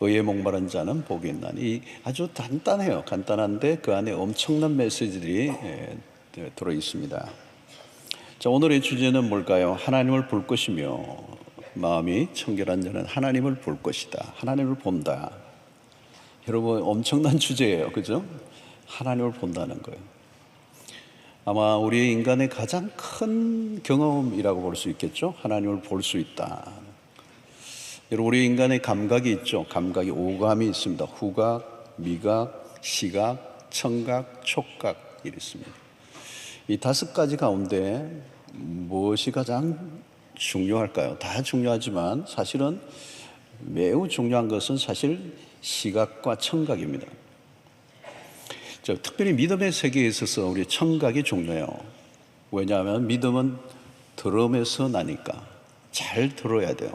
의에 목마른 자는 복이 있나니. 아주 간단해요. 간단한데 그 안에 엄청난 메시지들이 들어 있습니다. 자, 오늘의 주제는 뭘까요? 하나님을 볼 것이며 마음이 청결한 자는 하나님을 볼 것이다. 하나님을 본다. 여러분, 엄청난 주제예요. 그죠? 하나님을 본다는 거예요. 아마 우리 인간의 가장 큰 경험이라고 볼 수 있겠죠? 하나님을 볼 수 있다. 여러분, 우리 인간의 감각이 있죠? 감각이, 오감이 있습니다. 후각, 미각, 시각, 청각, 촉각 이렇습니다. 이 5가지 가운데 무엇이 가장 중요할까요? 다 중요하지만 사실은 매우 중요한 것은 사실 시각과 청각입니다. 특별히 믿음의 세계에 있어서 우리 청각이 중요해요. 왜냐하면 믿음은 들음에서 나니까 잘 들어야 돼요.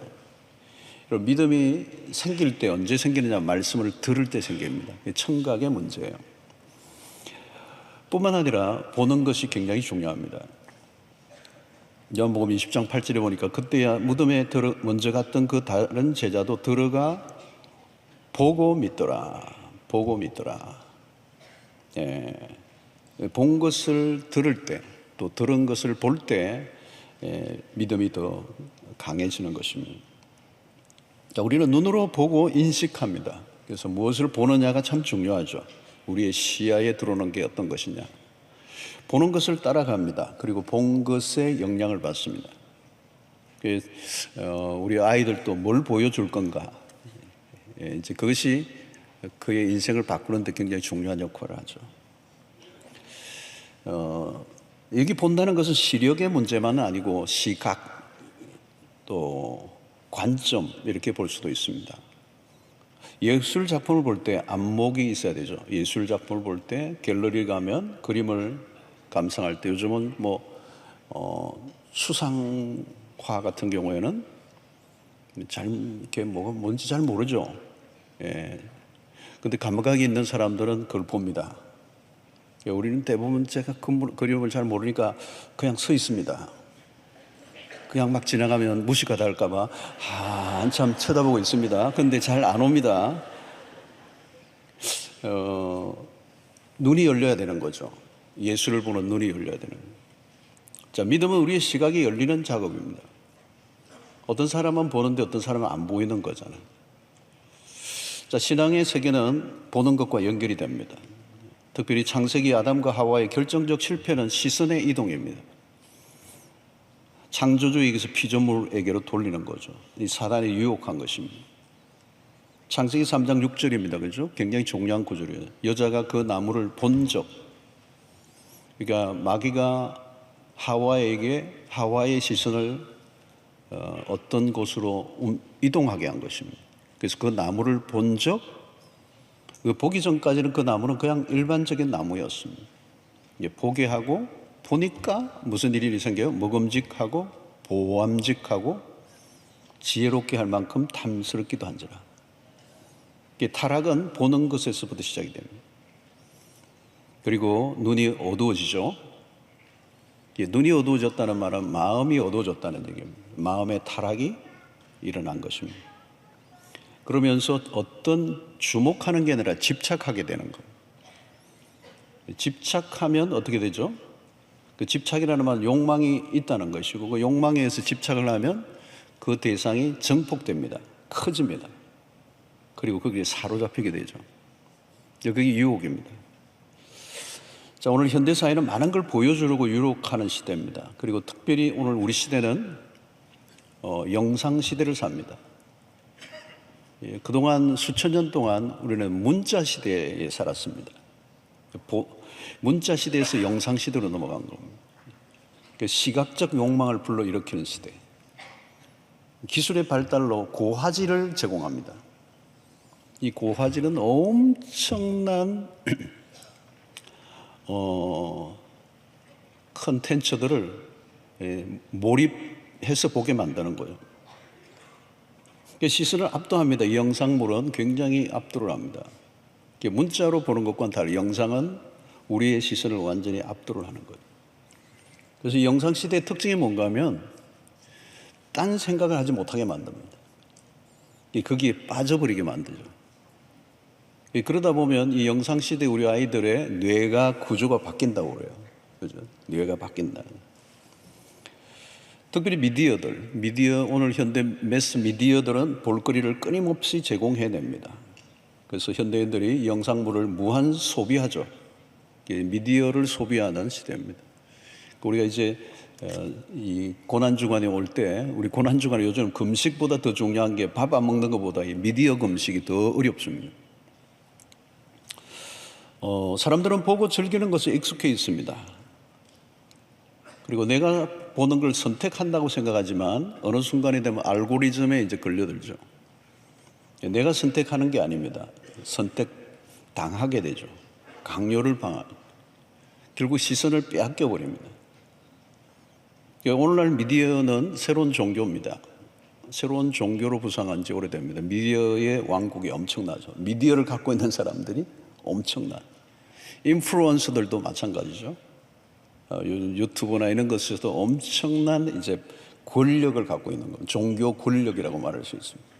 믿음이 생길 때 언제 생기느냐, 말씀을 들을 때 생깁니다. 청각의 문제예요. 뿐만 아니라 보는 것이 굉장히 중요합니다. 요한복음 20장 8절에 보니까 그때야 무덤에 먼저 갔던 그 다른 제자도 들어가 보고 믿더라. 보고 믿더라. 예, 본 것을 들을 때, 또 들은 것을 볼 때 믿음이 더 강해지는 것입니다. 자, 우리는 눈으로 보고 인식합니다. 그래서 무엇을 보느냐가 참 중요하죠. 우리의 시야에 들어오는 게 어떤 것이냐. 보는 것을 따라갑니다. 그리고 본 것에 영향을 받습니다. 우리 아이들도 뭘 보여줄 건가. 이제 그것이 그의 인생을 바꾸는 데 굉장히 중요한 역할을 하죠. 여기 본다는 것은 시력의 문제만은 아니고 시각, 또 관점 이렇게 볼 수도 있습니다. 예술 작품을 볼 때 안목이 있어야 되죠. 예술 작품을 볼 때 갤러리 가면 그림을 감상할 때 요즘은 수상화 같은 경우에는 잘 이렇게 뭐가 뭔지 잘 모르죠. 예. 근데 감각이 있는 사람들은 그걸 봅니다. 우리는 대부분 제가 그 그림을 잘 모르니까 그냥 서 있습니다. 그냥 막 지나가면 무식하다 할까봐 한참 쳐다보고 있습니다. 근데 잘 안 옵니다. 눈이 열려야 되는 거죠. 예술을 보는 눈이 열려야 되는 거예요. 자, 믿음은 우리의 시각이 열리는 작업입니다. 어떤 사람은 보는데 어떤 사람은 안 보이는 거잖아요. 자, 신앙의 세계는 보는 것과 연결이 됩니다. 특별히 창세기 아담과 하와의 결정적 실패는 시선의 이동입니다. 창조주에게서 피조물에게로 돌리는 거죠. 이 사단이 유혹한 것입니다. 창세기 3장 6절입니다. 그죠? 굉장히 중요한 구절이에요. 여자가 그 나무를 본 적. 그러니까 마귀가 하와의 시선을 어떤 곳으로 이동하게 한 것입니다. 그래서 그 나무를 본 적, 보기 전까지는 그 나무는 그냥 일반적인 나무였습니다. 보게 하고 보니까 무슨 일이 생겨요? 먹음직하고 보암직하고 지혜롭게 할 만큼 탐스럽기도 한지라. 타락은 보는 것에서부터 시작이 됩니다. 그리고 눈이 어두워지죠. 눈이 어두워졌다는 말은 마음이 어두워졌다는 얘기입니다. 마음의 타락이 일어난 것입니다. 그러면서 어떤 주목하는 게 아니라 집착하게 되는 거예요. 집착하면 어떻게 되죠? 그 집착이라는 말은 욕망이 있다는 것이고, 그 욕망에 의해서 집착을 하면 그 대상이 증폭됩니다. 커집니다. 그리고 거기에 사로잡히게 되죠. 그게 유혹입니다. 자, 오늘 현대사회는 많은 걸 보여주려고 유혹하는 시대입니다. 그리고 특별히 오늘 우리 시대는 영상 시대를 삽니다. 그동안 수천 년 동안 우리는 문자 시대에 살았습니다. 문자 시대에서 영상 시대로 넘어간 겁니다. 시각적 욕망을 불러일으키는 시대. 기술의 발달로 고화질을 제공합니다. 이 고화질은 엄청난 컨텐츠들을 몰입해서 보게 만드는 거예요. 시선을 압도합니다. 이 영상물은 굉장히 압도를 합니다. 문자로 보는 것과는 달리 영상은 우리의 시선을 완전히 압도를 하는 거예요. 그래서 이 영상 시대의 특징이 뭔가 하면 딴 생각을 하지 못하게 만듭니다. 거기에 빠져버리게 만들죠. 그러다 보면 이 영상시대 우리 아이들의 뇌가 구조가 바뀐다고 그래요. 그죠? 뇌가 바뀐다. 특별히 미디어, 오늘 현대 매스 미디어들은 볼거리를 끊임없이 제공해냅니다. 그래서 현대인들이 이 영상물을 무한 소비하죠. 미디어를 소비하는 시대입니다. 우리가 이제 이 고난주간에 올 때, 우리 고난주간에 요즘 금식보다 더 중요한 게 밥 안 먹는 것보다 이 미디어 금식이 더 어렵습니다. 사람들은 보고 즐기는 것에 익숙해 있습니다. 그리고 내가 보는 걸 선택한다고 생각하지만 어느 순간이 되면 알고리즘에 이제 걸려들죠. 내가 선택하는 게 아닙니다. 선택당하게 되죠. 강요를 당하고 결국 시선을 빼앗겨 버립니다. 오늘날 미디어는 새로운 종교입니다. 새로운 종교로 부상한 지 오래됩니다. 미디어의 왕국이 엄청나죠. 미디어를 갖고 있는 사람들이 엄청나. 인플루언서들도 마찬가지죠. 유튜브나 이런 것에서도 엄청난 이제 권력을 갖고 있는 겁니다. 종교 권력이라고 말할 수 있습니다.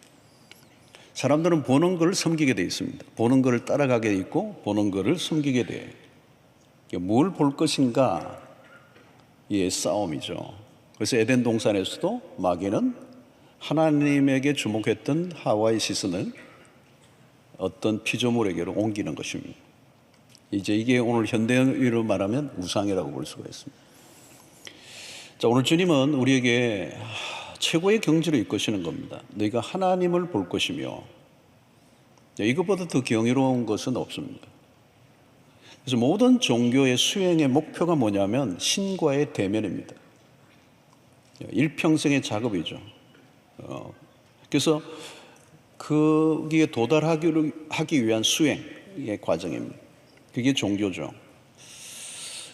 사람들은 보는 걸 섬기게 되어 있습니다. 보는 걸 따라가게 돼 있고 보는 것을 섬기게 돼. 뭘 볼 것인가? 의 싸움이죠. 그래서 에덴 동산에서도 마귀는 하나님에게 주목했던 하와의 시선을 어떤 피조물에게로 옮기는 것입니다. 이제 이게 오늘 현대인으로 말하면 우상이라고 볼 수가 있습니다. 자, 오늘 주님은 우리에게 최고의 경지를 이끄시는 겁니다. 너희가 하나님을 볼 것이며, 이것보다 더 경이로운 것은 없습니다. 그래서 모든 종교의 수행의 목표가 뭐냐면 신과의 대면입니다. 일평생의 작업이죠. 그래서 거기에 도달하기 위한 수행의 과정입니다. 그게 종교죠.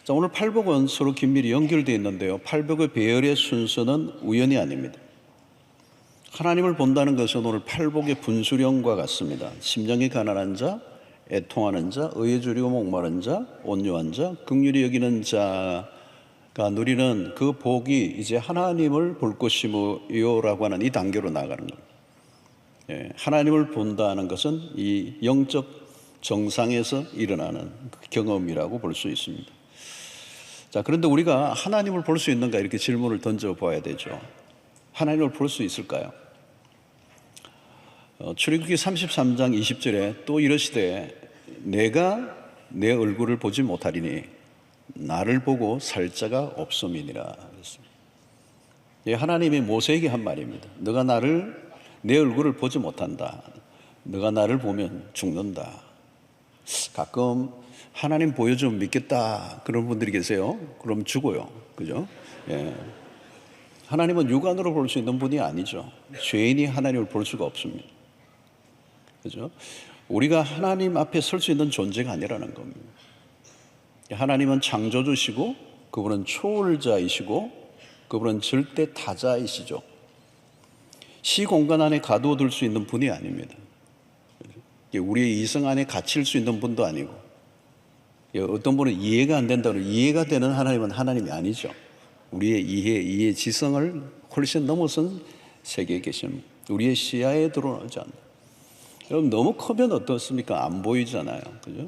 자, 오늘 팔복은 서로 긴밀히 연결되어 있는데요. 팔복의 배열의 순서는 우연이 아닙니다. 하나님을 본다는 것은 오늘 팔복의 분수령과 같습니다. 심령이 가난한 자, 애통하는 자, 의에 주리고 목마른 자, 온유한 자, 긍휼히 여기는 자가 누리는 그 복이 이제 하나님을 볼 것이요라고 하는 이 단계로 나가는 겁니다. 하나님을 본다는 것은 이 영적 정상에서 일어나는 경험이라고 볼 수 있습니다. 자, 그런데 우리가 하나님을 볼 수 있는가 이렇게 질문을 던져봐야 되죠. 하나님을 볼 수 있을까요? 출애굽기 33장 20절에 또 이르시되 내가 내 얼굴을 보지 못하리니 나를 보고 살 자가 없음이니라. 하나님이 모세에게 한 말입니다. 너가 내 얼굴을 보지 못한다. 너가 나를 보면 죽는다. 가끔 하나님 보여주면 믿겠다 그런 분들이 계세요. 그럼 죽어요. 그죠? 예. 하나님은 육안으로 볼 수 있는 분이 아니죠. 죄인이 하나님을 볼 수가 없습니다. 그죠? 우리가 하나님 앞에 설 수 있는 존재가 아니라는 겁니다. 하나님은 창조주시고 그분은 초월자이시고 그분은 절대 타자이시죠. 시공간 안에 가두어둘 수 있는 분이 아닙니다. 우리의 이성 안에 갇힐 수 있는 분도 아니고, 어떤 분은 이해가 안 된다고 이해가 되는 하나님은 하나님이 아니죠. 우리의 이해 지성을 훨씬 넘어선 세계에 계신 우리의 시야에 들어오지 않는. 여러분 너무 크면 어떻습니까? 안 보이잖아요. 그죠?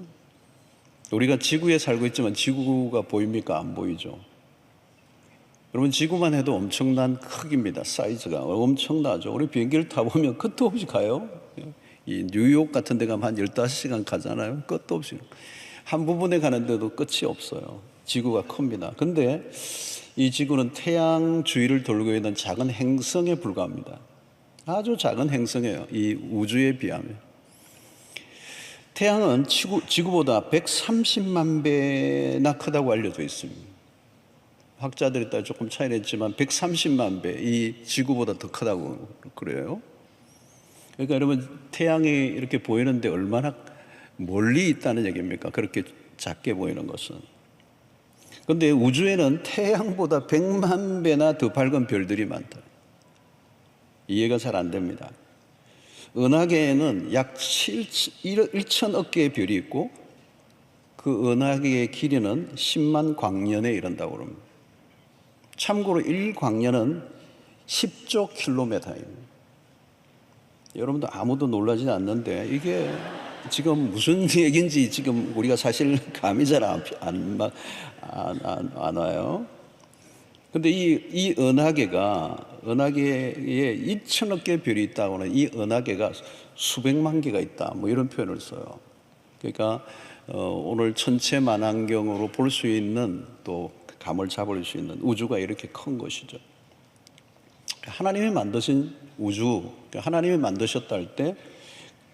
우리가 지구에 살고 있지만 지구가 보입니까? 안 보이죠. 여러분 지구만 해도 엄청난 크기입니다. 사이즈가 엄청나죠. 우리 비행기를 타보면 끝도 없이 가요. 이 뉴욕 같은 데 가면 한 15시간 가잖아요. 끝도 없이. 한 부분에 가는데도 끝이 없어요. 지구가 큽니다. 근데 이 지구는 태양 주위를 돌고 있는 작은 행성에 불과합니다. 아주 작은 행성이에요. 이 우주에 비하면. 태양은 지구보다 130만 배나 크다고 알려져 있습니다. 학자들에 따라 조금 차이는 있지만 130만 배, 이 지구보다 더 크다고 그래요. 그러니까 여러분 태양이 이렇게 보이는데 얼마나 멀리 있다는 얘기입니까? 그렇게 작게 보이는 것은. 그런데 우주에는 태양보다 100만 배나 더 밝은 별들이 많다. 이해가 잘 안 됩니다. 은하계에는 약 1천억 개의 별이 있고 그 은하계의 길이는 10만 광년에 이른다고 합니다. 참고로 1광년은 10조 킬로미터입니다. 여러분도 아무도 놀라지 않는데 이게 지금 무슨 얘기인지 지금 우리가 사실 감이 잘 안 와요. 근데 이 은하계에 2천억 개의 별이 있다고 하는 이 은하계가 수백만 개가 있다. 뭐 이런 표현을 써요. 그러니까 오늘 천체 만환경으로 볼 수 있는 또 감을 잡을 수 있는 우주가 이렇게 큰 것이죠. 하나님이 만드신 우주, 하나님이 만드셨다 할 때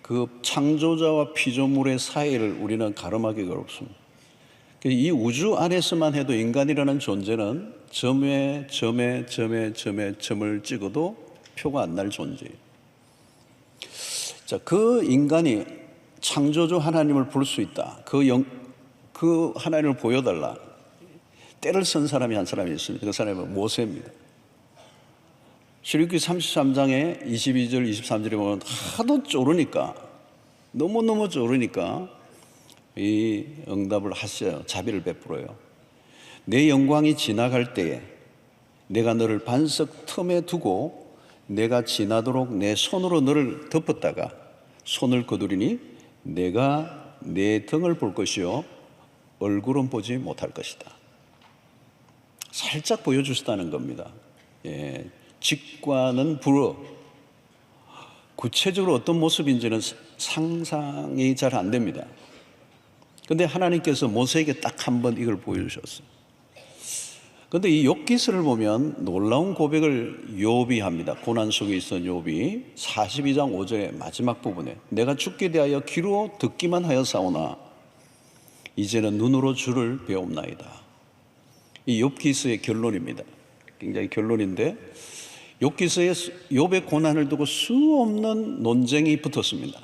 그 창조자와 피조물의 사이를 우리는 가름하기가 어렵습니다. 이 우주 안에서만 해도 인간이라는 존재는 점을 찍어도 표가 안 날 존재예요. 자, 그 인간이 창조주 하나님을 볼 수 있다. 그 하나님을 보여달라. 때를 쓴 사람이 한 사람이 있습니다. 그 사람은 모세입니다. 출애굽기 33장에 22절 23절에 보면 하도 쪼르니까 너무너무 쪼르니까 이 응답을 하셔요. 자비를 베풀어요. 내 영광이 지나갈 때에 내가 너를 반석 틈에 두고 내가 지나도록 내 손으로 너를 덮었다가 손을 거두리니 내가 내 등을 볼 것이요 얼굴은 보지 못할 것이다. 살짝 보여주셨다는 겁니다. 직관은 불어. 구체적으로 어떤 모습인지는 상상이 잘 안 됩니다. 근데 하나님께서 모세에게 딱 한 번 이걸 보여주셨어요. 근데 이 욥기서를 보면 놀라운 고백을 욥이 합니다. 고난 속에 있던 욥이 42장 5절의 마지막 부분에 내가 죽게 대하여 귀로 듣기만 하였사오나 이제는 눈으로 주를 배옵나이다. 이 욥기서의 결론입니다. 굉장히 결론인데 욥기서에 욥의 고난을 두고 수없는 논쟁이 붙었습니다.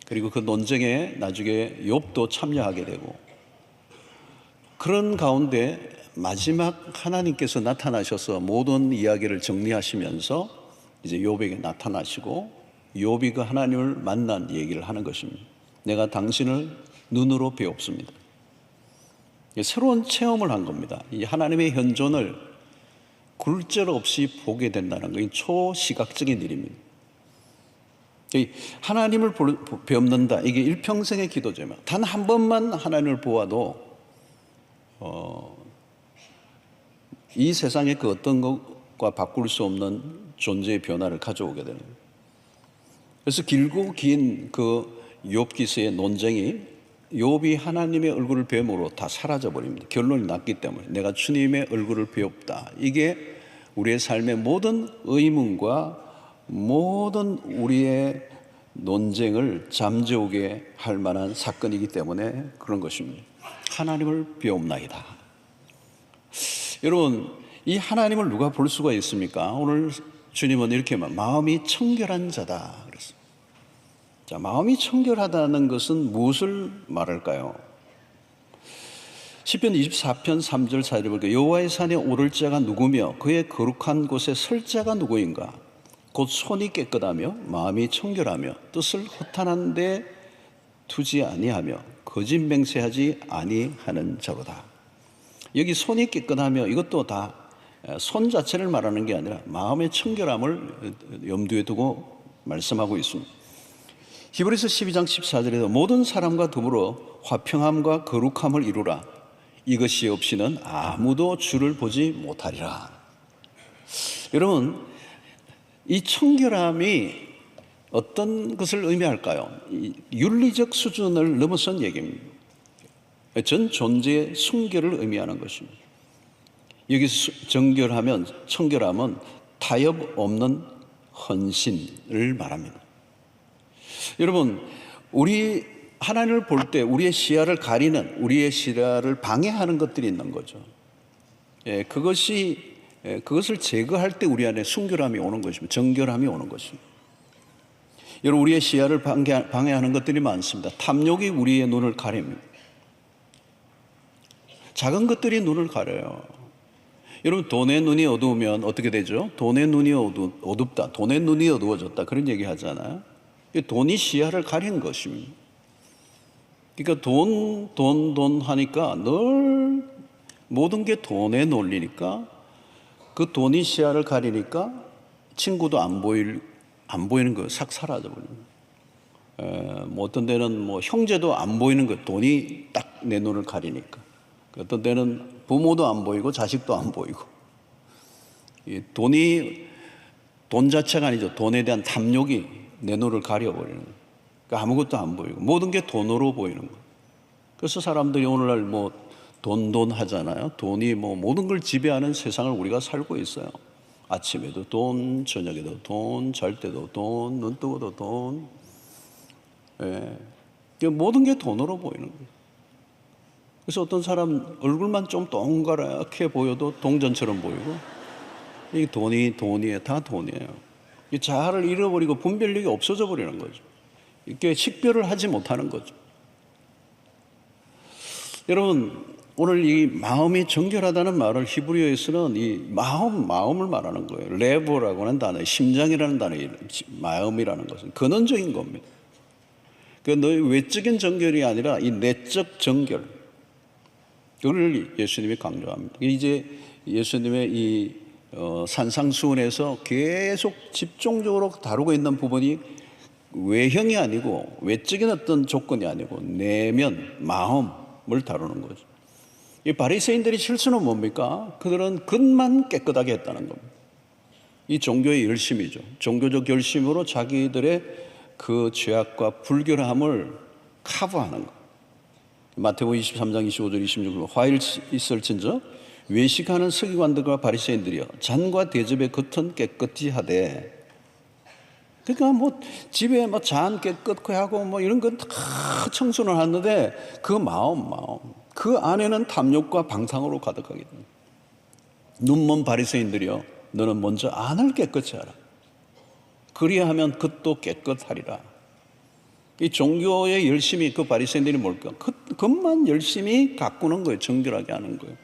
그리고 그 논쟁에 나중에 욥도 참여하게 되고 그런 가운데 마지막 하나님께서 나타나셔서 모든 이야기를 정리하시면서 이제 욥에게 나타나시고 욥이 그 하나님을 만난 얘기를 하는 것입니다. 내가 당신을 눈으로 배웁습니다. 새로운 체험을 한 겁니다. 이 하나님의 현존을 굴절 없이 보게 된다는 것이 초시각적인 일입니다. 하나님을 배웁는다. 이게 일평생의 기도제입니다. 단 한 번만 하나님을 보아도 이 세상의 그 어떤 것과 바꿀 수 없는 존재의 변화를 가져오게 되는 거예요. 그래서 길고 긴 그 욥기서의 논쟁이 욥이 하나님의 얼굴을 뵈므로 다 사라져 버립니다. 결론이 났기 때문에 내가 주님의 얼굴을 배웠다. 이게 우리의 삶의 모든 의문과 모든 우리의 논쟁을 잠재우게 할 만한 사건이기 때문에 그런 것입니다. 하나님을 배웁나이다. 여러분, 이 하나님을 누가 볼 수가 있습니까? 오늘 주님은 이렇게 마음이 청결한 자다 그랬습니다. 자, 마음이 청결하다는 것은 무엇을 말할까요? 시편 24편 3절 4절에 볼까요? 여호와의 산에 오를 자가 누구며 그의 거룩한 곳에 설 자가 누구인가? 곧 손이 깨끗하며 마음이 청결하며 뜻을 허탄한 데 두지 아니하며 거짓 맹세하지 아니하는 자로다. 여기 손이 깨끗하며 이것도 다 손 자체를 말하는 게 아니라 마음의 청결함을 염두에 두고 말씀하고 있습니다. 히브리서 12장 14절에도 모든 사람과 더불어 화평함과 거룩함을 이루라. 이것이 없이는 아무도 주를 보지 못하리라. 여러분, 이 청결함이 어떤 것을 의미할까요? 윤리적 수준을 넘어선 얘기입니다. 전 존재의 순결을 의미하는 것입니다. 여기서 청결함은 타협 없는 헌신을 말합니다. 여러분, 우리 하나님을 볼 때 우리의 시야를 가리는, 우리의 시야를 방해하는 것들이 있는 거죠. 그것을 제거할 때 우리 안에 순결함이 오는 것입니다. 정결함이 오는 것입니다. 여러분, 우리의 시야를 방해하는 것들이 많습니다. 탐욕이 우리의 눈을 가립니다. 작은 것들이 눈을 가려요. 여러분, 돈의 눈이 어두우면 어떻게 되죠? 돈의 눈이 어둡다. 돈의 눈이 어두워졌다. 그런 얘기 하잖아요. 돈이 시야를 가린 것입니다. 그러니까 돈 하니까 늘 모든 게 돈에 놀리니까 그 돈이 시야를 가리니까 친구도 안 안 보이는 거 싹 사라져버리는 거예요. 뭐 어떤 데는 뭐 형제도 안 보이는 거, 돈이 딱 내 눈을 가리니까. 어떤 데는 부모도 안 보이고 자식도 안 보이고. 이 돈 자체가 아니죠. 돈에 대한 탐욕이 내 눈을 가려버리는 거예요. 그러니까 아무것도 안 보이고 모든 게 돈으로 보이는 거예요. 그래서 사람들이 오늘날 뭐 돈 하잖아요. 돈이 뭐 모든 걸 지배하는 세상을 우리가 살고 있어요. 아침에도 돈, 저녁에도 돈, 잘 때도 돈, 눈 뜨고도 돈. 모든 게 돈으로 보이는 거예요. 그래서 어떤 사람 얼굴만 좀 동그랗게 보여도 동전처럼 보이고, 이 돈이에요. 다 돈이에요. 이 자아를 잃어버리고 분별력이 없어져 버리는 거죠. 이렇게 식별을 하지 못하는 거죠. 여러분, 오늘 이 마음이 정결하다는 말을 히브리어에서는 이 마음을 말하는 거예요. 레버라고 하는 단어, 심장이라는 단어, 마음이라는 것은 근원적인 겁니다. 그 너의 외적인 정결이 아니라 이 내적 정결, 그걸 예수님이 강조합니다. 이제 예수님의 이 산상수훈에서 계속 집중적으로 다루고 있는 부분이 외형이 아니고 외적인 어떤 조건이 아니고 내면, 마음을 다루는 거죠. 이 바리새인들의 실수는 뭡니까? 그들은 겉만 깨끗하게 했다는 겁니다. 이 종교의 열심이죠. 종교적 열심으로 자기들의 그 죄악과 불결함을 커버하는 것. 마태복음 23장 25절 26절 화일 있을진저 외식하는 서기관들과 바리새인들이여 잔과 대접의 겉은 깨끗이 하되. 그러니까 뭐 집에 뭐 잔 깨끗하게 하고 뭐 이런 건 다 청소를 하는데 그 마음 그 안에는 탐욕과 방탕으로 가득하게 됩니다. 눈먼 바리새인들이여 너는 먼저 안을 깨끗이 하라. 그리하면 겉도 깨끗하리라. 이 종교의 열심히 그 바리새인들이 뭘까? 겉만 열심히 가꾸는 거예요. 정결하게 하는 거예요.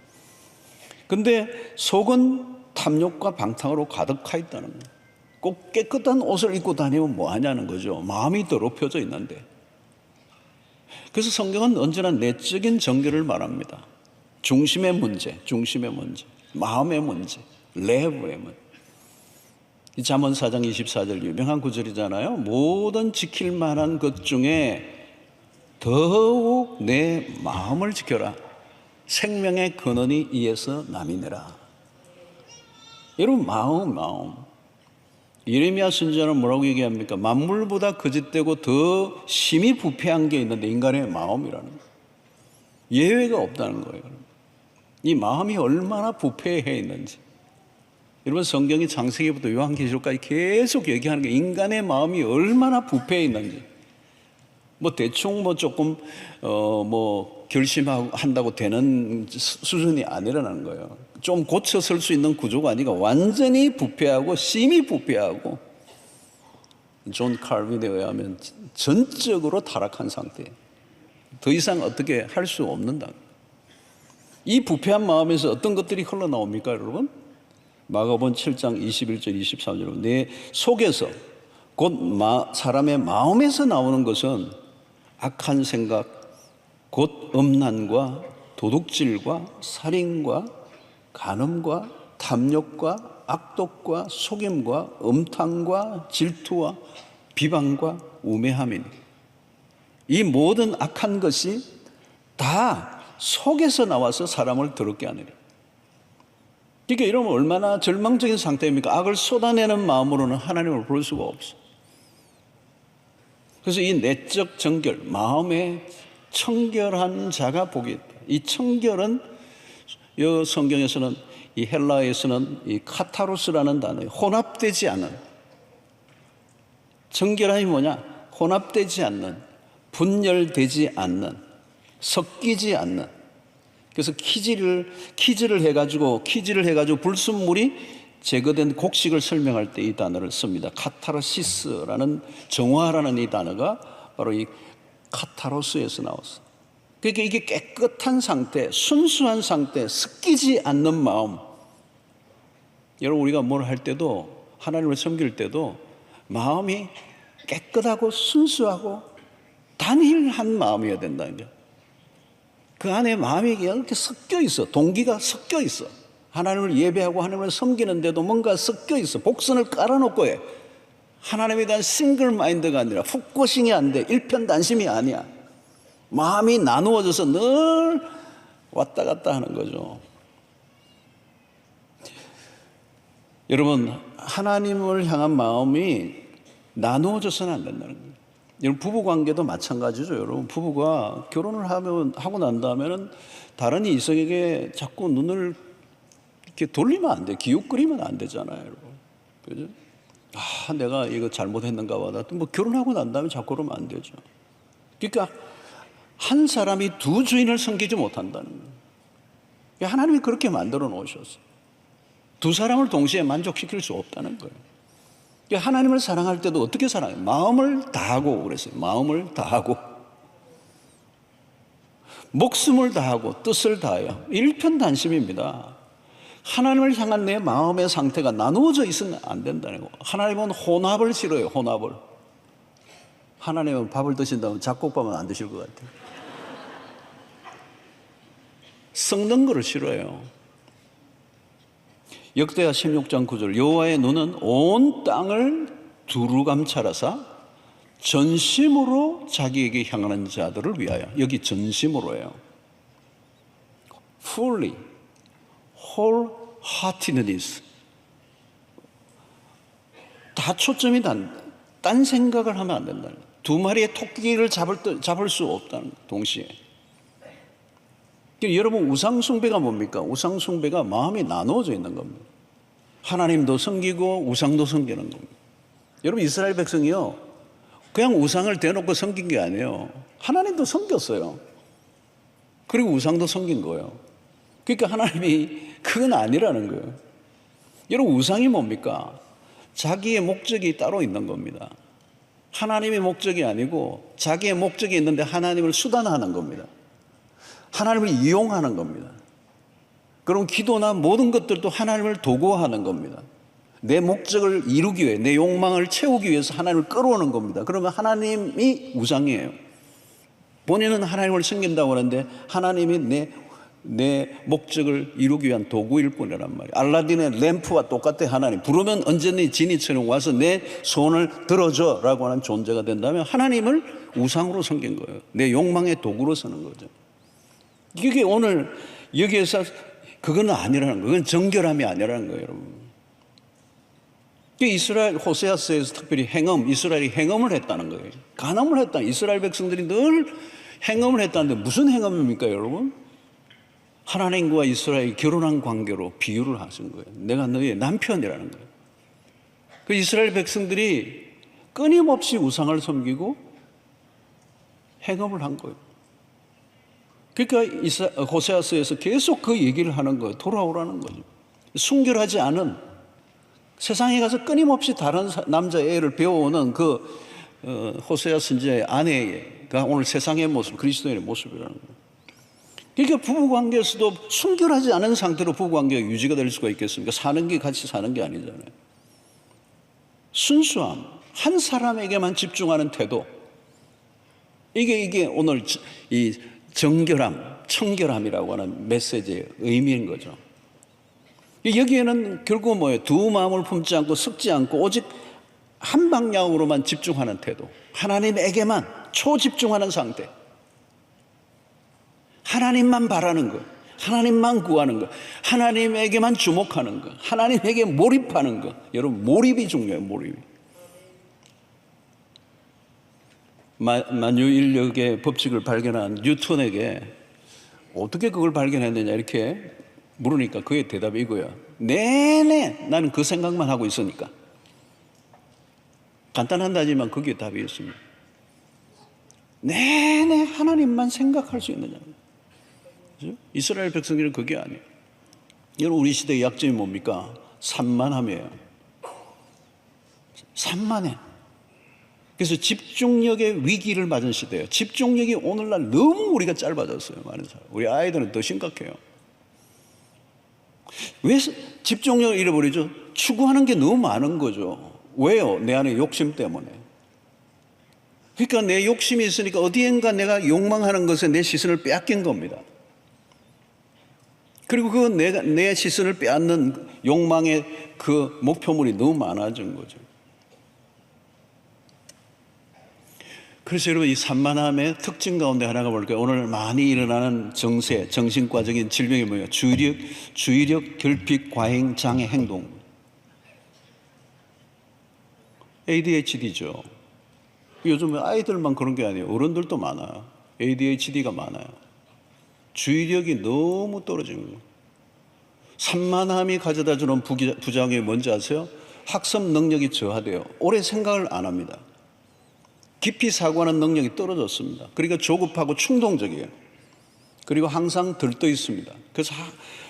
근데 속은 탐욕과 방탕으로 가득하 있다는 거예요. 꼭 깨끗한 옷을 입고 다니면 뭐 하냐는 거죠. 마음이 더럽혀져 있는데. 그래서 성경은 언제나 내적인 정결을 말합니다. 중심의 문제, 마음의 문제, 레브의 문제. 이 잠언 4장 24절 유명한 구절이잖아요. 모든 지킬 만한 것 중에 더욱 내 마음을 지켜라. 생명의 근원이 이에서 남이니라. 여러분, 마음. 예레미야 선지자는 뭐라고 얘기합니까? 만물보다 거짓되고 더 심히 부패한 게 있는데 인간의 마음이라는 거예요. 예외가 없다는 거예요. 이 마음이 얼마나 부패해 있는지. 여러분, 성경이 창세기부터 요한계시록까지 계속 얘기하는 게 인간의 마음이 얼마나 부패해 있는지. 뭐 대충 뭐 조금 뭐 결심한다고 되는 수준이 아니라는 거예요. 좀 고쳐 쓸 수 있는 구조가 아니라 완전히 부패하고 심히 부패하고 존 칼빈에 의하면 전적으로 타락한 상태. 더 이상 어떻게 할 수 없는다. 이 부패한 마음에서 어떤 것들이 흘러나옵니까, 여러분? 마가복음 7장 21절 23절 내 속에서 곧 사람의 마음에서 나오는 것은 악한 생각, 곧 음란과 도둑질과 살인과 간음과 탐욕과 악독과 속임과 음탕과 질투와 비방과 우매함이니 이 모든 악한 것이 다 속에서 나와서 사람을 더럽게 하느니라. 그러니까 이러면 얼마나 절망적인 상태입니까? 악을 쏟아내는 마음으로는 하나님을 볼 수가 없어. 그래서 이 내적 정결, 마음의 청결한 자가 복이 있다. 이 청결은 이 성경에서는 이 헬라에서는 이 카타로스라는 단어에 혼합되지 않은, 정결함이 뭐냐? 혼합되지 않는, 분열되지 않는, 섞이지 않는. 그래서 키즈를 해가지고 불순물이 제거된 곡식을 설명할 때 이 단어를 씁니다. 카타르시스라는 정화라는 이 단어가 바로 이 카타로스에서 나왔어. 그러니까 이게 깨끗한 상태, 순수한 상태, 섞이지 않는 마음. 여러분, 우리가 뭘 할 때도, 하나님을 섬길 때도 마음이 깨끗하고 순수하고 단일한 마음이어야 된다는 거예요. 그 안에 마음이 이렇게 섞여 있어. 동기가 섞여 있어. 하나님을 예배하고 하나님을 섬기는데도 뭔가 섞여 있어. 복선을 깔아놓고 해. 하나님에 대한 싱글 마인드가 아니라 훅고싱이 안 돼. 일편단심이 아니야. 마음이 나누어져서 늘 왔다 갔다 하는 거죠. 여러분, 하나님을 향한 마음이 나누어져서는 안 된다는 거예요. 여러분, 부부 관계도 마찬가지죠. 여러분, 부부가 결혼을 하고 난 다음에는 다른 이성에게 자꾸 눈을 이렇게 돌리면 안 돼. 기웃거리면 안 되잖아요, 여러분. 그죠? 아, 내가 이거 잘못했는가 봐. 뭐 결혼하고 난 다음에 자꾸 그러면 안 되죠. 그러니까 한 사람이 두 주인을 섬기지 못한다는 거예요. 하나님이 그렇게 만들어 놓으셨어요. 두 사람을 동시에 만족시킬 수 없다는 거예요. 하나님을 사랑할 때도 어떻게 사랑해요? 마음을 다하고 그랬어요. 마음을 다하고 목숨을 다하고 뜻을 다해요. 일편단심입니다. 하나님을 향한 내 마음의 상태가 나누어져 있으면 안 된다는 거예요. 하나님은 혼합을 싫어해요. 혼합을. 하나님은 밥을 드신다면 잡곡밥은 안 드실 것 같아요. 썩는 거를 싫어해요. 역대하 16장 9절 여호와의 눈은 온 땅을 두루 감찰하사 전심으로 자기에게 향하는 자들을 위하여. 여기 전심으로예요. fully, wholeheartedness. 다 초점이 딴 생각을 하면 안 된다는 거예요. 두 마리의 토끼를 잡을 수 없다는 거예요. 동시에. 여러분, 우상숭배가 뭡니까? 우상숭배가 마음이 나누어져 있는 겁니다. 하나님도 섬기고 우상도 섬기는 겁니다. 여러분, 이스라엘 백성이요, 그냥 우상을 대놓고 섬긴 게 아니에요. 하나님도 섬겼어요. 그리고 우상도 섬긴 거예요. 그러니까 하나님이 그건 아니라는 거예요. 여러분, 우상이 뭡니까? 자기의 목적이 따로 있는 겁니다. 하나님의 목적이 아니고 자기의 목적이 있는데 하나님을 수단화하는 겁니다. 하나님을 이용하는 겁니다. 그럼 기도나 모든 것들도 하나님을 도구화하는 겁니다. 내 목적을 이루기 위해, 내 욕망을 채우기 위해서 하나님을 끌어오는 겁니다. 그러면 하나님이 우상이에요. 본인은 하나님을 섬긴다고 하는데 하나님이 내 목적을 이루기 위한 도구일 뿐이란 말이에요. 알라딘의 램프와 똑같아. 하나님 부르면 언제니 지니처럼 와서 내 손을 들어줘 라고 하는 존재가 된다면 하나님을 우상으로 섬긴 거예요. 내 욕망의 도구로 쓰는 거죠. 이게 오늘 여기에서 그건 아니라는 거예요. 그건 정결함이 아니라는 거예요, 여러분. 이스라엘 호세아서에서 특별히 행음, 이스라엘이 행음을 했다는 거예요. 간음을 했다. 이스라엘 백성들이 늘 행음을 했다는데 무슨 행음입니까, 여러분? 하나님과 이스라엘이 결혼한 관계로 비유를 하신 거예요. 내가 너의 남편이라는 거예요. 그 이스라엘 백성들이 끊임없이 우상을 섬기고 행음을 한 거예요. 그러니까 호세아서에서 계속 그 얘기를 하는 거예요. 돌아오라는 거죠. 순결하지 않은, 세상에 가서 끊임없이 다른 남자 애를 배워오는 그 호세아 선지자의 아내가 오늘 세상의 모습, 그리스도인의 모습이라는 거예요. 그러니까 부부관계에서도 순결하지 않은 상태로 부부관계가 유지가 될 수가 있겠습니까? 사는 게 같이 사는 게 아니잖아요. 순수함, 한 사람에게만 집중하는 태도, 이게 오늘 이 정결함, 청결함이라고 하는 메시지의 의미인 거죠. 여기에는 결국 뭐예요? 두 마음을 품지 않고 섞지 않고 오직 한 방향으로만 집중하는 태도, 하나님에게만 초집중하는 상태, 하나님만 바라는 것, 하나님만 구하는 것, 하나님에게만 주목하는 것, 하나님에게 몰입하는 것. 여러분, 몰입이 중요해요. 몰입이. 만유인력의 법칙을 발견한 뉴턴에게 어떻게 그걸 발견했느냐 이렇게 물으니까 그의 대답이 이거야. 내내 나는 그 생각만 하고 있으니까. 간단하다지만 그게 답이었습니다. 내내 하나님만 생각할 수 있느냐. 그렇죠? 이스라엘 백성들은 그게 아니에요. 여러분, 우리 시대의 약점이 뭡니까? 산만함이에요. 산만해. 그래서 집중력의 위기를 맞은 시대예요. 집중력이 오늘날 너무 우리가 짧아졌어요. 많은 사람. 우리 아이들은 더 심각해요. 왜 집중력을 잃어버리죠? 추구하는 게 너무 많은 거죠. 왜요? 내 안에 욕심 때문에. 그러니까 내 욕심이 있으니까 어디엔가 내가 욕망하는 것에 내 시선을 빼앗긴 겁니다. 그리고 그 내 시선을 빼앗는 욕망의 그 목표물이 너무 많아진 거죠. 그래서 여러분 이 산만함의 특징 가운데 하나가 뭘까요? 오늘 많이 일어나는 정신과적인 질병이 뭐예요? 주의력 결핍 과잉 장애 행동. ADHD죠. 요즘 아이들만 그런 게 아니에요. 어른들도 많아요. ADHD가 많아요. 주의력이 너무 떨어지는 거예요. 산만함이 가져다 주는 부작용이 뭔지 아세요? 학습 능력이 저하돼요. 오래 생각을 안 합니다. 깊이 사고하는 능력이 떨어졌습니다. 그러니까 조급하고 충동적이에요. 그리고 항상 들떠 있습니다. 그래서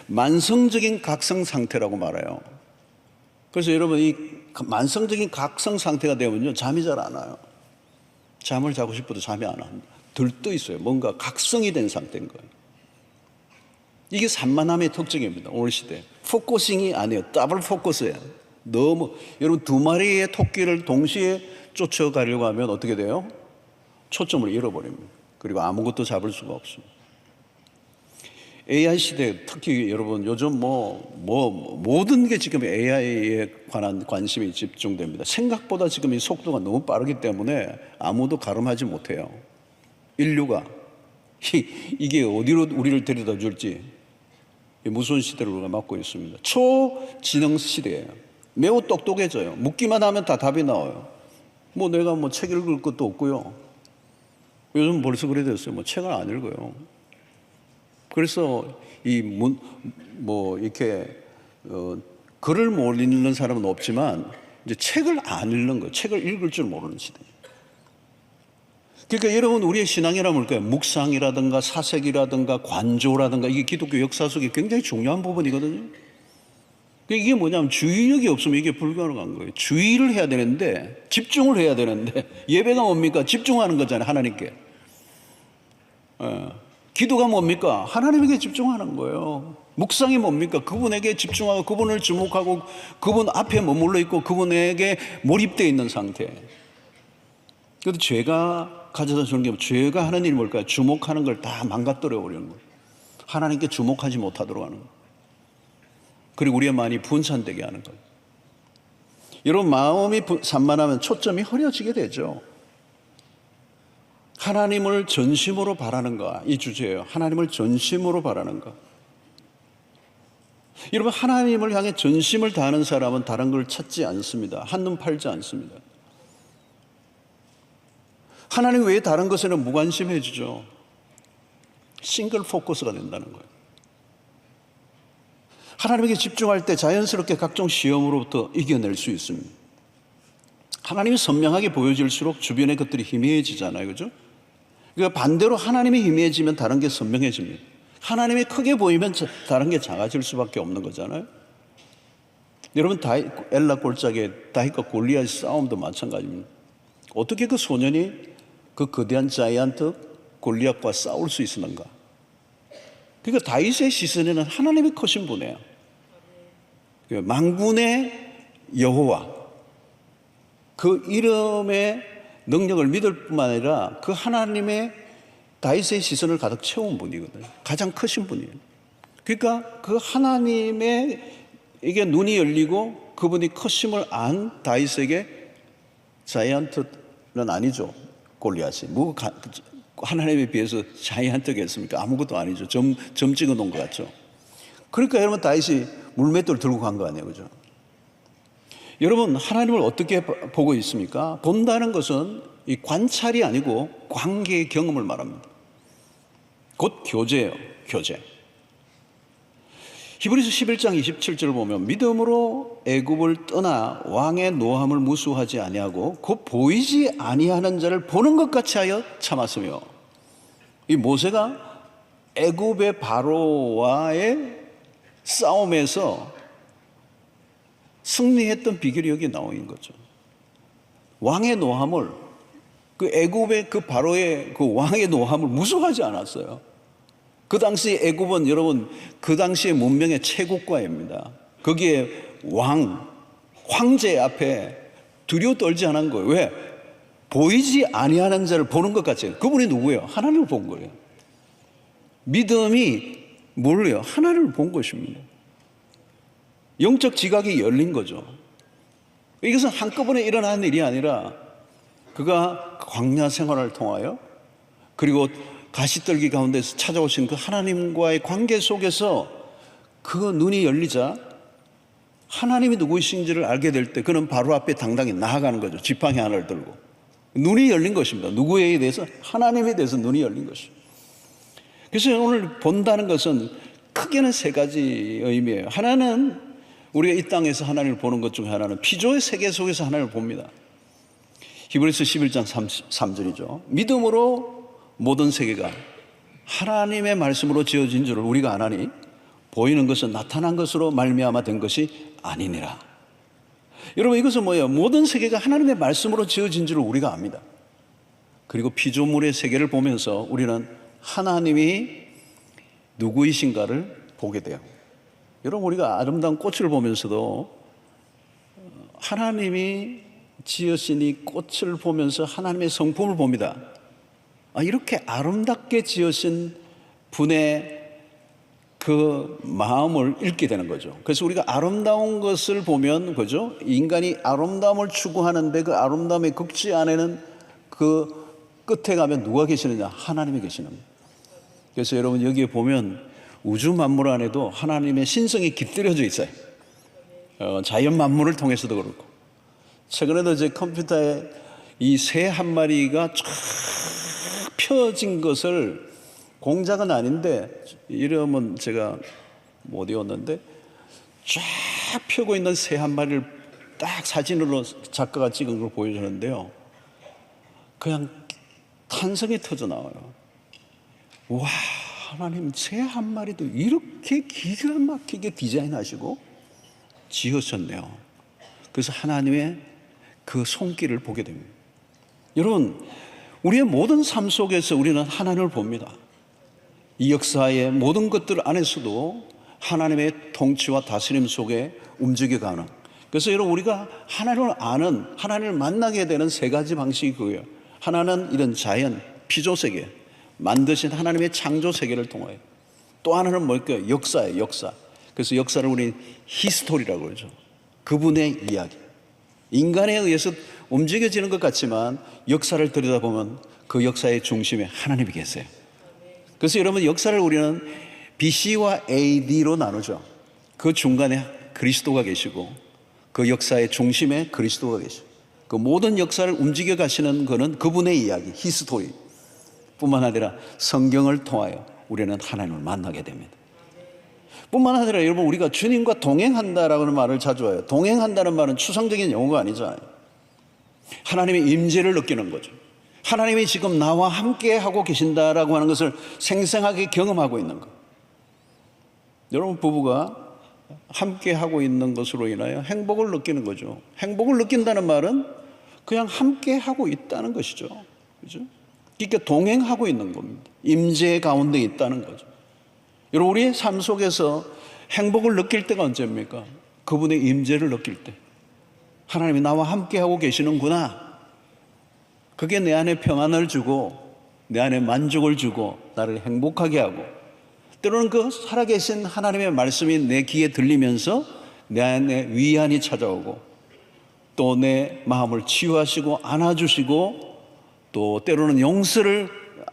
만성적인 각성 상태라고 말해요. 그래서 여러분 이 만성적인 각성 상태가 되면요 잠이 잘 안 와요. 잠을 자고 싶어도 잠이 안 옵니다. 들떠 있어요. 뭔가 각성이 된 상태인 거예요. 이게 산만함의 특징입니다. 오늘 시대 포커싱이 아니에요. 더블 포커스예요. 너무 여러분 두 마리의 토끼를 동시에 쫓아가려고 하면 어떻게 돼요? 초점을 잃어버립니다. 그리고 아무것도 잡을 수가 없습니다. AI 시대 특히 여러분 요즘 모든 게 지금 AI에 관한 관심이 집중됩니다. 생각보다 지금 이 속도가 너무 빠르기 때문에 아무도 가름하지 못해요. 인류가 이게 어디로 우리를 데려다 줄지 무서운 시대를 우리가 맞고 있습니다. 초지능 시대예요. 매우 똑똑해져요. 묻기만 하면 다 답이 나와요. 내가 책 읽을 것도 없고요. 요즘 벌써 그래 됐어요. 책을 안 읽어요. 그래서 이렇게 글을 못 읽는 사람은 없지만 이제 책을 안 읽는 거예요. 책을 읽을 줄 모르는 시대. 그러니까 여러분 우리의 신앙이란 뭘까요? 묵상이라든가 사색이라든가 관조라든가 이게 기독교 역사 속에 굉장히 중요한 부분이거든요. 이게 뭐냐면 주의력이 없으면 이게 불가능한 거예요. 주의를 해야 되는데 집중을 해야 되는데 예배가 뭡니까? 집중하는 거잖아요. 하나님께. 기도가 뭡니까? 하나님에게 집중하는 거예요. 묵상이 뭡니까? 그분에게 집중하고 그분을 주목하고 그분 앞에 머물러 있고 그분에게 몰입되어 있는 상태. 그래도 죄가 가져다 주는 게 죄가 하는 일이 뭘까요? 주목하는 걸 다 망가뜨려 버리는 거예요. 하나님께 주목하지 못하도록 하는 거예요. 그리고 우리의 마음이 분산되게 하는 거예요. 여러분 마음이 산만하면 초점이 흐려지게 되죠. 하나님을 전심으로 바라는가 이 주제예요. 하나님을 전심으로 바라는가. 여러분 하나님을 향해 전심을 다하는 사람은 다른 걸 찾지 않습니다. 한눈 팔지 않습니다. 하나님 외에 다른 것에는 무관심해지죠. 싱글 포커스가 된다는 거예요. 하나님에게 집중할 때 자연스럽게 각종 시험으로부터 이겨낼 수 있습니다. 하나님이 선명하게 보여질수록 주변의 것들이 희미해지잖아요. 그죠? 그러니까 반대로 하나님이 희미해지면 다른 게 선명해집니다. 하나님이 크게 보이면 다른 게 작아질 수밖에 없는 거잖아요. 여러분 엘라 골짜기의 다윗과 골리앗의 싸움도 마찬가지입니다. 어떻게 그 소년이 그 거대한 자이언트 골리앗과 싸울 수 있었는가? 그러니까 다윗의 시선에는 하나님이 크신 분이에요. 만군의 여호와 그 이름의 능력을 믿을 뿐만 아니라 그 하나님의 다윗의 시선을 가득 채운 분이거든요. 가장 크신 분이에요. 그러니까 그 하나님의 이게 눈이 열리고 그분이 크심을 안 다윗에게 자이언트는 아니죠. 골리앗이 하나님에 비해서 자이언트겠습니까? 아무것도 아니죠. 점 찍어 놓은 것 같죠. 그러니까 여러분 다윗이 물맷돌 들고 간 거 아니에요. 그죠? 여러분 하나님을 어떻게 보고 있습니까? 본다는 것은 이 관찰이 아니고 관계의 경험을 말합니다. 곧 교제예요. 교제. 히브리서 11장 27절을 보면 믿음으로 애굽을 떠나 왕의 노함을 무수하지 아니하고 곧 보이지 아니하는 자를 보는 것 같이 하여 참았으며 이 모세가 애굽의 바로와의 싸움에서 승리했던 비결이 여기 나와 있는 거죠. 왕의 노함을 그 애굽의 그 바로의 그 왕의 노함을 무수하지 않았어요. 그 당시 애굽은 여러분 그 당시의 문명의 최고과입니다. 거기에 황제 앞에 두려워 떨지 않은 거예요. 왜? 보이지 아니하는 자를 보는 것 같이. 그분이 누구예요? 하나님을 본 거예요. 믿음이 뭘요? 하나님을 본 것입니다. 영적 지각이 열린 거죠. 이것은 한꺼번에 일어나는 일이 아니라 그가 광야 생활을 통하여 그리고 가시떨기 가운데서 찾아오신 그 하나님과의 관계 속에서 그 눈이 열리자 하나님이 누구이신지를 알게 될 때 그는 바로 앞에 당당히 나아가는 거죠. 지팡이 하나를 들고. 눈이 열린 것입니다. 누구에 대해서? 하나님에 대해서 눈이 열린 것이죠. 그래서 오늘 본다는 것은 크게는 세 가지 의미예요. 하나는 우리가 이 땅에서 하나님을 보는 것 중에 하나는 피조의 세계 속에서 하나님을 봅니다. 히브리서 11장 3절이죠. 믿음으로 모든 세계가 하나님의 말씀으로 지어진 줄을 우리가 아나니 보이는 것은 나타난 것으로 말미암아 된 것이 아니니라. 여러분, 이것은 뭐예요? 모든 세계가 하나님의 말씀으로 지어진 줄을 우리가 압니다. 그리고 피조물의 세계를 보면서 우리는 하나님이 누구이신가를 보게 돼요. 여러분, 우리가 아름다운 꽃을 보면서도 하나님이 지으신 이 꽃을 보면서 하나님의 성품을 봅니다. 이렇게 아름답게 지으신 분의 그 마음을 읽게 되는 거죠. 그래서 우리가 아름다운 것을 보면, 그죠? 인간이 아름다움을 추구하는데 그 아름다움의 극치 안에는 그 끝에 가면 누가 계시느냐? 하나님이 계시는 거예요. 그래서 여러분, 여기에 보면 우주 만물 안에도 하나님의 신성이 깃들여져 있어요. 자연 만물을 통해서도 그렇고. 최근에도 제 컴퓨터에 이 새 한 마리가 쫙 펴진 것을, 공작은 아닌데 이름은 제가 못 외웠는데, 쫙 펴고 있는 새 한 마리를 딱 사진으로 작가가 찍은 걸 보여주는데요, 그냥 탄성이 터져 나와요. 와, 하나님 새 한 마리도 이렇게 기가 막히게 디자인하시고 지으셨네요. 그래서 하나님의 그 손길을 보게 됩니다. 여러분, 우리의 모든 삶 속에서 우리는 하나님을 봅니다. 이 역사의 모든 것들 안에서도 하나님의 통치와 다스림 속에 움직여가는, 그래서 여러분, 우리가 하나님을 아는, 하나님을 만나게 되는 세 가지 방식이 그거예요. 하나는 이런 자연, 피조세계, 만드신 하나님의 창조세계를 통하여. 또 하나는 뭘까요? 역사예요, 역사. 그래서 역사를 우리는 히스토리라고 그러죠. 그분의 이야기. 인간에 의해서 움직여지는 것 같지만 역사를 들여다보면 그 역사의 중심에 하나님이 계세요. 그래서 여러분, 역사를 우리는 BC와 AD로 나누죠. 그 중간에 그리스도가 계시고 그 역사의 중심에 그리스도가 계시고 그 모든 역사를 움직여 가시는 것은 그분의 이야기, 히스토리 뿐만 아니라 성경을 통하여 우리는 하나님을 만나게 됩니다. 뿐만 아니라 여러분, 우리가 주님과 동행한다라는 말을 자주 해요. 동행한다는 말은 추상적인 용어가 아니잖아요. 하나님의 임재를 느끼는 거죠. 하나님이 지금 나와 함께 하고 계신다라고 하는 것을 생생하게 경험하고 있는 것. 여러분, 부부가 함께 하고 있는 것으로 인하여 행복을 느끼는 거죠. 행복을 느낀다는 말은 그냥 함께 하고 있다는 것이죠. 그죠? 그러니까 동행하고 있는 겁니다. 임재 가운데 있다는 거죠. 여러분, 우리의 삶 속에서 행복을 느낄 때가 언제입니까? 그분의 임재를 느낄 때. 하나님이 나와 함께 하고 계시는구나. 그게 내 안에 평안을 주고 내 안에 만족을 주고 나를 행복하게 하고, 때로는 그 살아계신 하나님의 말씀이 내 귀에 들리면서 내 안에 위안이 찾아오고 또 내 마음을 치유하시고 안아주시고 또 때로는 용서를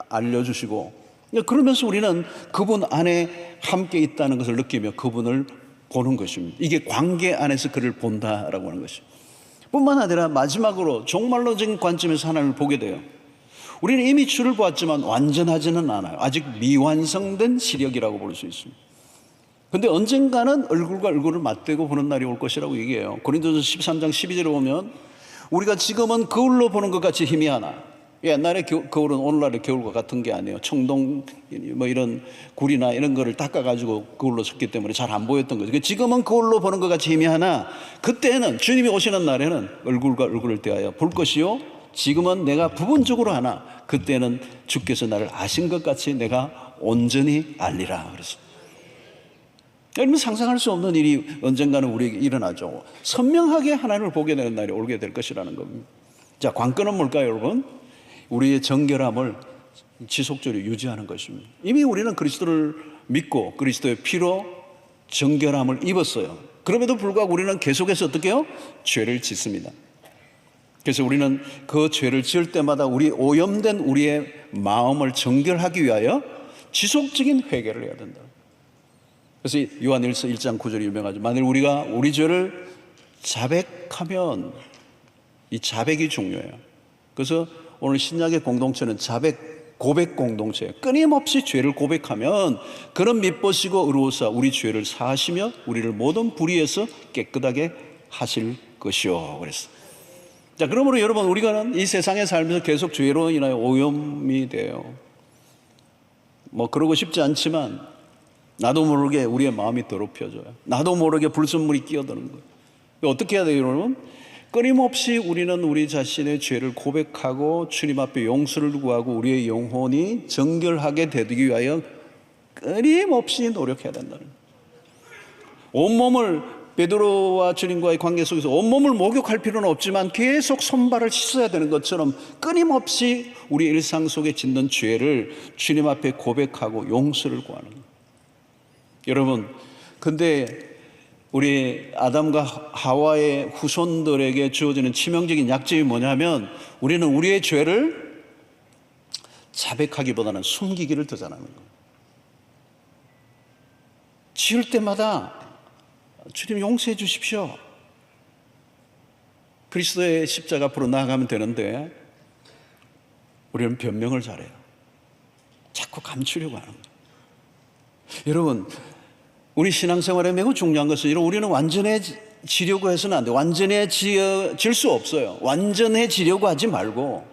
알려주시고, 그러면서 우리는 그분 안에 함께 있다는 것을 느끼며 그분을 보는 것입니다. 이게 관계 안에서 그를 본다라고 하는 것입니다. 뿐만 아니라 마지막으로 종말론적인 관점에서 하나님을 보게 돼요. 우리는 이미 주를 보았지만 완전하지는 않아요. 아직 미완성된 시력이라고 볼 수 있습니다. 그런데 언젠가는 얼굴과 얼굴을 맞대고 보는 날이 올 것이라고 얘기해요. 고린도전서 13장 12절에 보면 우리가 지금은 거울로 보는 것 같이 희미하나, 옛날의 거울은 오늘날의 거울과 같은 게 아니에요. 청동 뭐 이런 굴이나 이런 거를 닦아가지고 거울로 섰기 때문에 잘 안 보였던 거죠. 지금은 거울로 보는 것 같이 희미하나 그때는, 주님이 오시는 날에는 얼굴과 얼굴을 대하여 볼 것이요, 지금은 내가 부분적으로 하나 그때는 주께서 나를 아신 것 같이 내가 온전히 알리라 그랬어요. 여러분, 상상할 수 없는 일이 언젠가는 우리에게 일어나죠. 선명하게 하나님을 보게 되는 날이 오게 될 것이라는 겁니다. 자, 관건은 뭘까요, 여러분? 우리의 정결함을 지속적으로 유지하는 것입니다. 이미 우리는 그리스도를 믿고 그리스도의 피로 정결함을 입었어요. 그럼에도 불구하고 우리는 계속해서 어떻게 해요? 죄를 짓습니다. 그래서 우리는 그 죄를 지을 때마다 우리 오염된 우리의 마음을 정결하기 위하여 지속적인 회개를 해야 된다. 그래서 요한일서 1장 9절이 유명하죠. 만일 우리가 우리 죄를 자백하면, 이 자백이 중요해요. 그래서 오늘 신약의 공동체는 자백, 고백 공동체, 끊임없이 죄를 고백하면 그런 미쁘시고 의로우사 우리 죄를 사하시며 우리를 모든 불의에서 깨끗하게 하실 것이요. 그랬어. 자, 그러므로 여러분, 우리가 이 세상에 살면서 계속 죄로 인하여 오염이 돼요. 뭐 그러고 싶지 않지만 나도 모르게 우리의 마음이 더럽혀져요. 나도 모르게 불순물이 끼어드는 거예요. 어떻게 해야 돼요, 여러분? 끊임없이 우리는 우리 자신의 죄를 고백하고 주님 앞에 용서를 구하고 우리의 영혼이 정결하게 되기 위하여 끊임없이 노력해야 된다는 거예요. 온몸을, 베드로와 주님과의 관계 속에서 온몸을 목욕할 필요는 없지만 계속 손발을 씻어야 되는 것처럼 끊임없이 우리 일상 속에 짓는 죄를 주님 앞에 고백하고 용서를 구하는 거예요. 여러분, 근데 우리 아담과 하와의 후손들에게 주어지는 치명적인 약점이 뭐냐면 우리는 우리의 죄를 자백하기보다는 숨기기를 더 잘하는 거예요. 지을 때마다 주님 용서해 주십시오. 그리스도의 십자가 앞으로 나아가면 되는데 우리는 변명을 잘해요. 자꾸 감추려고 하는 거예요. 여러분, 우리 신앙생활에 매우 중요한 것은 우리는 완전해지려고 해서는 안 돼요. 완전해질 수 없어요. 완전해지려고 하지 말고,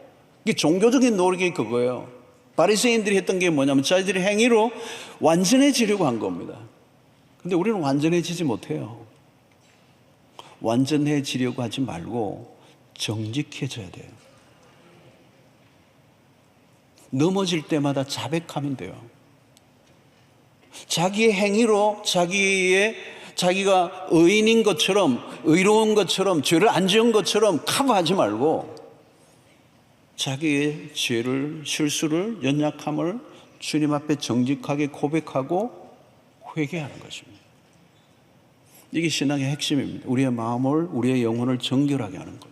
이게 종교적인 노력이 그거예요. 바리새인들이 했던 게 뭐냐면 자기들의 행위로 완전해지려고 한 겁니다. 근데 우리는 완전해지지 못해요. 완전해지려고 하지 말고 정직해져야 돼요. 넘어질 때마다 자백하면 돼요. 자기의 행위로 자기가 의인인 것처럼, 의로운 것처럼, 죄를 안 지은 것처럼 커버하지 말고 자기의 죄를, 실수를, 연약함을 주님 앞에 정직하게 고백하고 회개하는 것입니다. 이게 신앙의 핵심입니다. 우리의 마음을, 우리의 영혼을 정결하게 하는 것.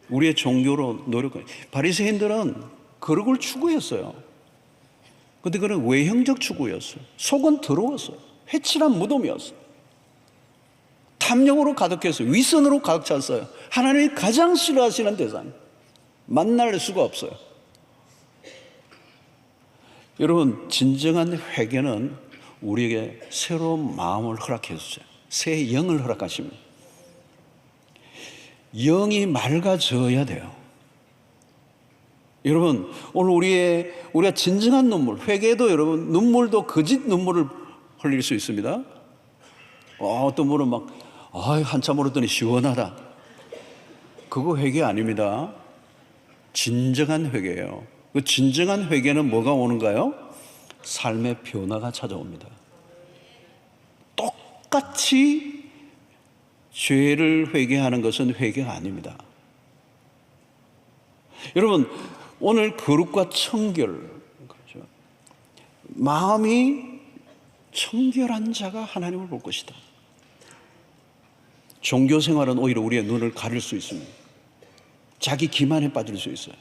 우리의 종교로 노력해요. 바리새인들은 거룩을 추구했어요. 그런데 그건 외형적 추구였어요. 속은 더러웠어요. 회칠한 무덤이었어요. 탐욕으로 가득했어요. 위선으로 가득 찼어요. 하나님이 가장 싫어하시는 대상, 만날 수가 없어요. 여러분, 진정한 회개는 우리에게 새로운 마음을 허락해 주세요. 새 영을 허락하십니다. 영이 맑아져야 돼요. 여러분, 오늘 우리가 진정한 눈물, 회개도 여러분, 눈물도 거짓 눈물을 흘릴 수 있습니다. 어떤 분은 한참 울었더니 시원하다. 그거 회개 아닙니다. 진정한 회개예요. 그 진정한 회개는 뭐가 오는가요? 삶의 변화가 찾아옵니다. 똑같이 죄를 회개하는 것은 회개가 아닙니다. 여러분, 오늘 거룩과 청결, 그렇죠? 마음이 청결한 자가 하나님을 볼 것이다. 종교 생활은 오히려 우리의 눈을 가릴 수 있습니다. 자기 기만에 빠질 수 있어요.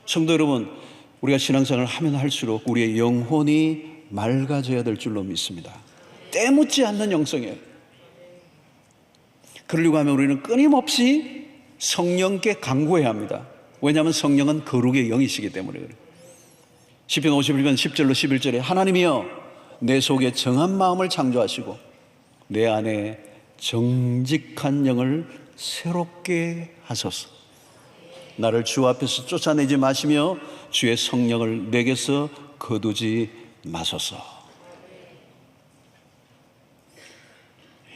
성도 여러분, 우리가 신앙생활을 하면 할수록 우리의 영혼이 맑아져야 될 줄로 믿습니다. 때묻지 않는 영성이에요. 그러려고 하면 우리는 끊임없이 성령께 간구해야 합니다. 왜냐하면 성령은 거룩의 영이시기 때문에 그래요. 시편 51편 10절로 11절에 하나님이여 내 속에 정한 마음을 창조하시고 내 안에 정직한 영을 새롭게 하소서. 나를 주 앞에서 쫓아내지 마시며 주의 성령을 내게서 거두지 마소서.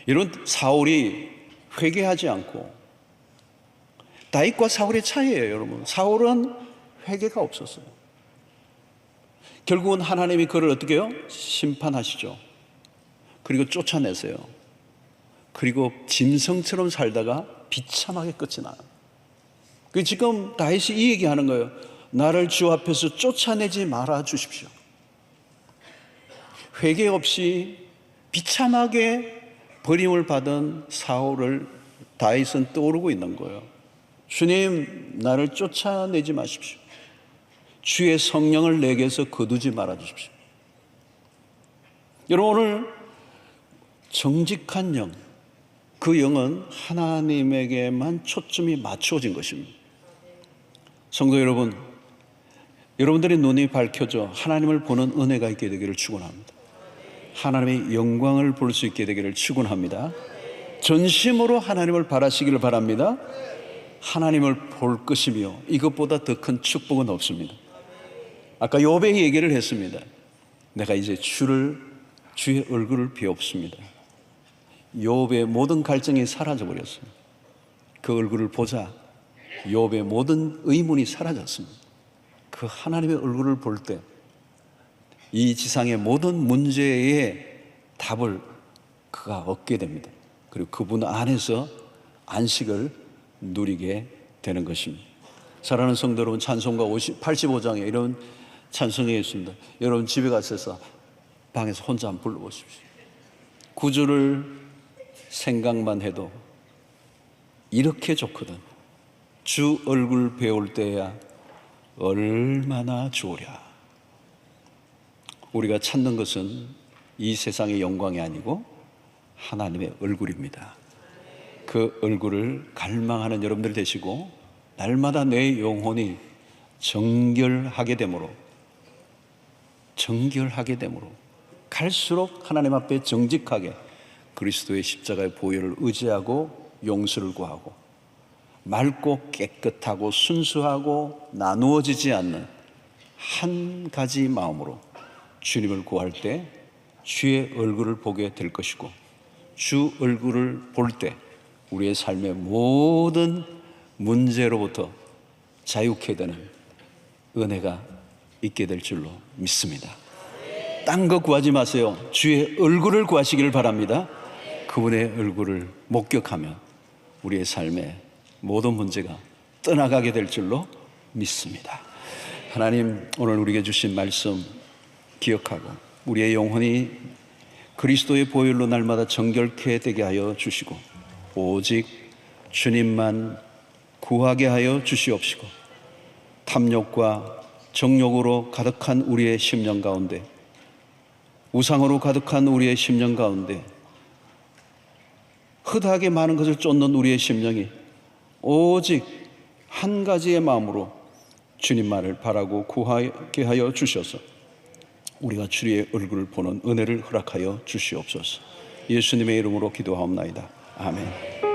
이런 사울이 회개하지 않고, 다윗과 사울의 차이예요, 여러분. 사울은 회개가 없었어요. 결국은 하나님이 그를 어떻게 해요? 심판하시죠. 그리고 쫓아내세요. 그리고 짐승처럼 살다가 비참하게 끝이 나요. 지금 다윗이 이 얘기하는 거예요. 나를 주 앞에서 쫓아내지 말아 주십시오. 회개 없이 비참하게 버림을 받은 사울을 다윗은 떠오르고 있는 거예요. 주님, 나를 쫓아내지 마십시오. 주의 성령을 내게서 거두지 말아 주십시오. 여러분, 오늘 정직한 영, 그 영은 하나님에게만 초점이 맞추어진 것입니다. 성도 여러분, 여러분들의 눈이 밝혀져 하나님을 보는 은혜가 있게 되기를 축원합니다. 하나님의 영광을 볼 수 있게 되기를 축원합니다. 전심으로 하나님을 바라시기를 바랍니다. 하나님을 볼 것이며 이것보다 더 큰 축복은 없습니다. 아까 욥의 얘기를 했습니다. 내가 이제 주의 얼굴을 비옵습니다. 욥의 모든 갈증이 사라져 버렸습니다. 그 얼굴을 보자 욥의 모든 의문이 사라졌습니다. 그 하나님의 얼굴을 볼 때 이 지상의 모든 문제의 답을 그가 얻게 됩니다. 그리고 그분 안에서 안식을 누리게 되는 것입니다. 사랑하는 성도 여러분, 찬송가 85장에 이런 찬송이 있습니다. 여러분 집에 가셔서 방에서 혼자 한번 불러보십시오. 구주를 생각만 해도 이렇게 좋거든. 주 얼굴 배울 때야 얼마나 좋으랴. 우리가 찾는 것은 이 세상의 영광이 아니고 하나님의 얼굴입니다. 그 얼굴을 갈망하는 여러분들 되시고 날마다 내 영혼이 정결하게 되므로 갈수록 하나님 앞에 정직하게 그리스도의 십자가의 보혈을 의지하고 용서를 구하고 맑고 깨끗하고 순수하고 나누어지지 않는 한 가지 마음으로 주님을 구할 때 주의 얼굴을 보게 될 것이고, 주 얼굴을 볼 때 우리의 삶의 모든 문제로부터 자유케 되는 은혜가 있게 될 줄로 믿습니다. 딴 거 구하지 마세요. 주의 얼굴을 구하시기를 바랍니다. 그분의 얼굴을 목격하면 우리의 삶의 모든 문제가 떠나가게 될 줄로 믿습니다. 하나님, 오늘 우리에게 주신 말씀 기억하고 우리의 영혼이 그리스도의 보혈로 날마다 정결케 되게 하여 주시고 오직 주님만 구하게 하여 주시옵시고, 탐욕과 정욕으로 가득한 우리의 심령 가운데, 우상으로 가득한 우리의 심령 가운데 허다하게 많은 것을 쫓는 우리의 심령이 오직 한 가지의 마음으로 주님만을 바라고 구하게 하여 주셔서 우리가 주의 얼굴을 보는 은혜를 허락하여 주시옵소서. 예수님의 이름으로 기도하옵나이다. 아멘.